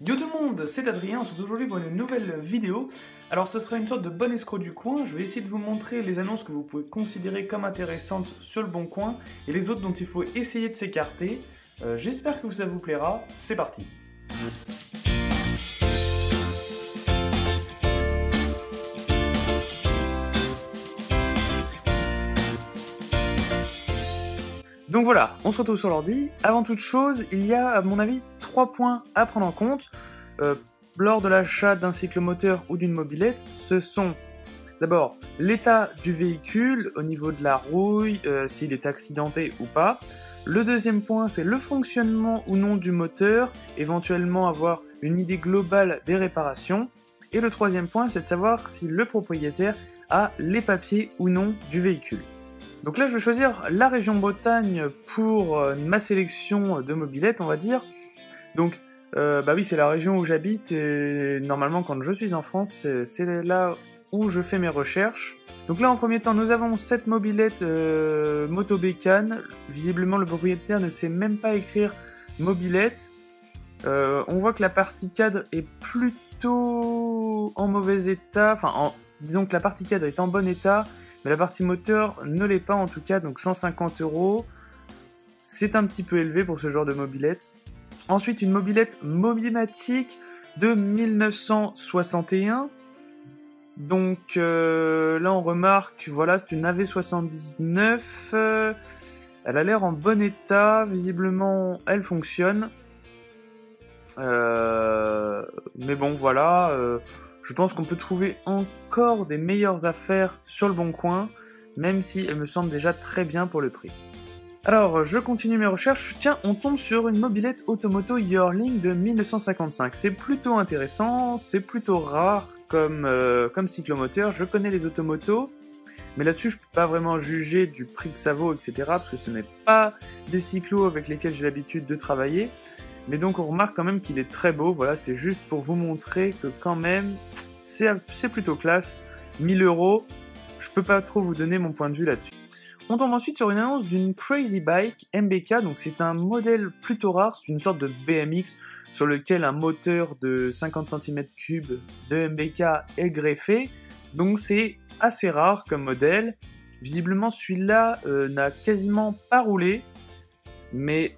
Yo tout le monde, c'est Adrien, on se retrouve aujourd'hui pour une nouvelle vidéo. Alors ce sera une sorte de bon escroc du coin, je vais essayer de vous montrer les annonces que vous pouvez considérer comme intéressantes sur le bon coin et les autres dont il faut essayer de s'écarter. J'espère que ça vous plaira, c'est parti. Donc voilà, on se retrouve sur l'ordi. Avant toute chose, il y a à mon avis 3 points à prendre en compte lors de l'achat d'un cyclomoteur ou d'une mobilette. Ce sont d'abord l'état du véhicule au niveau de la rouille, s'il est accidenté ou pas. Le deuxième point, c'est le fonctionnement ou non du moteur, éventuellement avoir une idée globale des réparations. Et le troisième point, c'est de savoir si le propriétaire a les papiers ou non du véhicule. Donc là, je vais choisir la région Bretagne pour ma sélection de mobilettes, on va dire. Donc, bah oui, c'est la région où j'habite, et normalement, quand je suis en France, c'est là où je fais mes recherches. Donc là, en premier temps, nous avons cette mobilette Moto Bécane. Visiblement, le propriétaire ne sait même pas écrire mobilette. On voit que la partie cadre est plutôt en mauvais état. Enfin, disons que la partie cadre est en bon état, mais la partie moteur ne l'est pas en tout cas, donc 150 €. C'est un petit peu élevé pour ce genre de mobilette. Ensuite, une mobilette Mobimatic de 1961. Donc là, on remarque, voilà, c'est une AV79. Elle a l'air en bon état. Visiblement, elle fonctionne. Mais bon, voilà. Je pense qu'on peut trouver encore des meilleures affaires sur le bon coin, même si elle me semble déjà très bien pour le prix. Alors, je continue mes recherches. Tiens, on tombe sur une mobilette Automoto Yearling de 1955. C'est plutôt intéressant, c'est plutôt rare comme cyclomoteur. Je connais les automotos, mais là-dessus, je peux pas vraiment juger du prix que ça vaut, etc., parce que ce n'est pas des cyclos avec lesquels j'ai l'habitude de travailler. Mais donc on remarque quand même qu'il est très beau, voilà, c'était juste pour vous montrer que quand même, c'est plutôt classe. 1000 €, je peux pas trop vous donner mon point de vue là-dessus. On tombe ensuite sur une annonce d'une Crazy Bike MBK, donc c'est un modèle plutôt rare, c'est une sorte de BMX sur lequel un moteur de 50 cm3 de MBK est greffé, donc c'est assez rare comme modèle. Visiblement celui-là n'a quasiment pas roulé, mais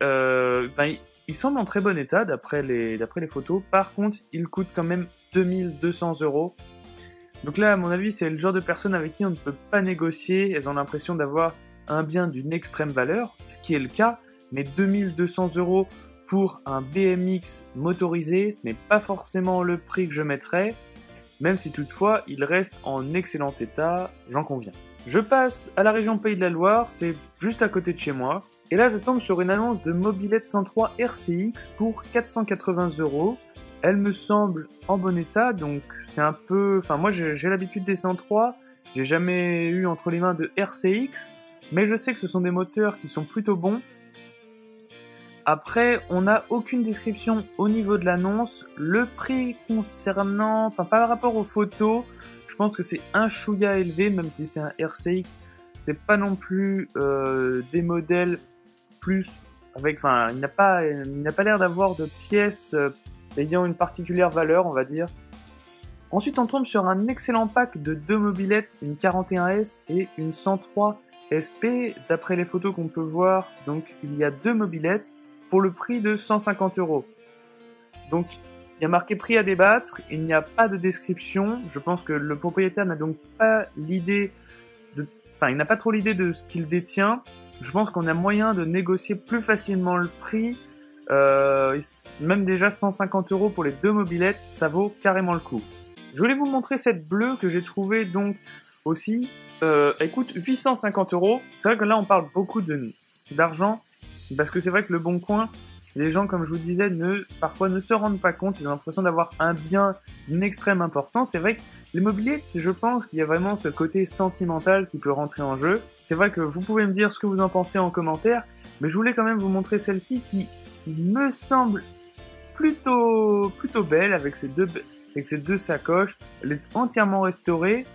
il semble en très bon état d'après les photos. Par contre, il coûte quand même 2200 €. Donc là, à mon avis, c'est le genre de personnes avec qui on ne peut pas négocier. Elles ont l'impression d'avoir un bien d'une extrême valeur, ce qui est le cas, mais 2200 € pour un BMX motorisé, ce n'est pas forcément le prix que je mettrais, même si toutefois, il reste en excellent état, j'en conviens. Je passe à la région Pays de la Loire, c'est juste à côté de chez moi, et là je tombe sur une annonce de mobilette 103 RCX pour 480 €. Elle me semble en bon état, donc c'est un peu... Enfin moi j'ai l'habitude des 103, j'ai jamais eu entre les mains de RCX, mais je sais que ce sont des moteurs qui sont plutôt bons. Après, on n'a aucune description au niveau de l'annonce. Le prix concernant... Enfin, par rapport aux photos, je pense que c'est un chouïa élevé, même si c'est un RCX. C'est pas non plus des modèles plus... avec... Enfin, il n'a pas l'air d'avoir de pièces ayant une particulière valeur, on va dire. Ensuite, on tombe sur un excellent pack de 2 mobilettes, une 41S et une 103 SP. D'après les photos qu'on peut voir, donc il y a 2 mobilettes pour le prix de 150 €. Donc, il y a marqué prix à débattre, il n'y a pas de description. Je pense que le propriétaire n'a donc pas l'idée de... Enfin, il n'a pas trop l'idée de ce qu'il détient. Je pense qu'on a moyen de négocier plus facilement le prix. Même déjà 150 € pour les 2 mobilettes, ça vaut carrément le coup. Je voulais vous montrer cette bleue que j'ai trouvée donc aussi. Elle coûte 850 €. C'est vrai que là on parle beaucoup d'argent, parce que c'est vrai que le Bon Coin, les gens, comme je vous disais, parfois ne se rendent pas compte, ils ont l'impression d'avoir un bien d'une extrême importance. C'est vrai que les mobilettes, je pense qu'il y a vraiment ce côté sentimental qui peut rentrer en jeu. C'est vrai que vous pouvez me dire ce que vous en pensez en commentaire, mais je voulais quand même vous montrer celle-ci qui me semble plutôt belle avec ces deux sacoches. Elle est entièrement restaurée.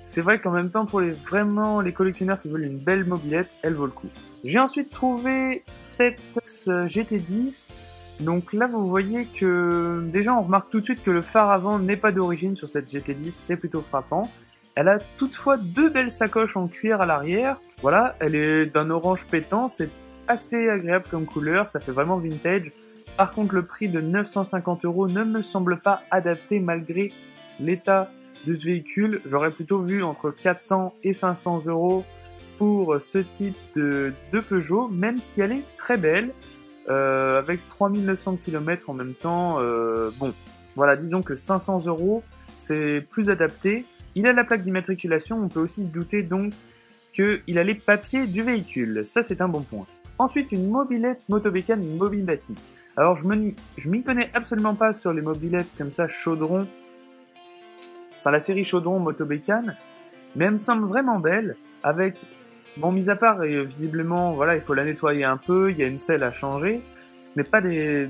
C'est vrai qu'en même temps, pour vraiment les collectionneurs qui veulent une belle mobilette, elle vaut le coup. J'ai ensuite trouvé cette GT10 Donc là, vous voyez que déjà on remarque tout de suite que le phare avant n'est pas d'origine sur cette GT10, c'est plutôt frappant. Elle a toutefois deux belles sacoches en cuir à l'arrière. Voilà, elle est d'un orange pétant, c'est assez agréable comme couleur, ça fait vraiment vintage. Par contre, le prix de 950 € ne me semble pas adapté malgré l'état de ce véhicule. J'aurais plutôt vu entre 400 et 500 € pour ce type de Peugeot, même si elle est très belle. Avec 3900 km en même temps, bon, voilà, disons que 500 € c'est plus adapté. Il a la plaque d'immatriculation, on peut aussi se douter donc qu'il a les papiers du véhicule, ça c'est un bon point. Ensuite, une mobilette Motobécane, une mobilatique. Alors je m'y connais absolument pas sur les mobilettes comme ça, chaudron, enfin la série chaudron Motobécane, mais elle me semble vraiment belle, avec... Bon, mis à part, visiblement, voilà, il faut la nettoyer un peu, il y a une selle à changer. Ce n'est pas des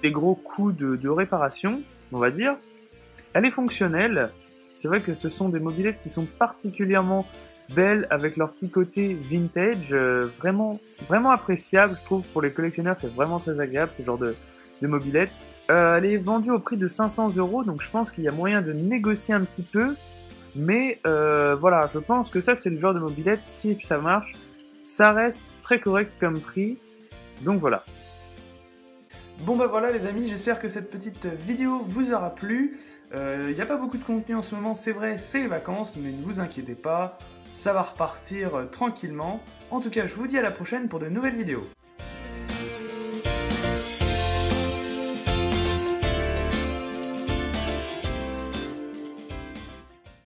gros coups de réparation, on va dire. Elle est fonctionnelle. C'est vrai que ce sont des mobilettes qui sont particulièrement belles, avec leur petit côté vintage, vraiment appréciable, je trouve. Pour les collectionneurs, c'est vraiment très agréable, ce genre de mobilette. Elle est vendue au prix de 500 €, donc je pense qu'il y a moyen de négocier un petit peu. Mais voilà, je pense que ça c'est le genre de mobilette, si ça marche, ça reste très correct comme prix, donc voilà. Bon bah voilà les amis, j'espère que cette petite vidéo vous aura plu. Il n'y a pas beaucoup de contenu en ce moment, c'est vrai, c'est les vacances, mais ne vous inquiétez pas, ça va repartir tranquillement. En tout cas, je vous dis à la prochaine pour de nouvelles vidéos.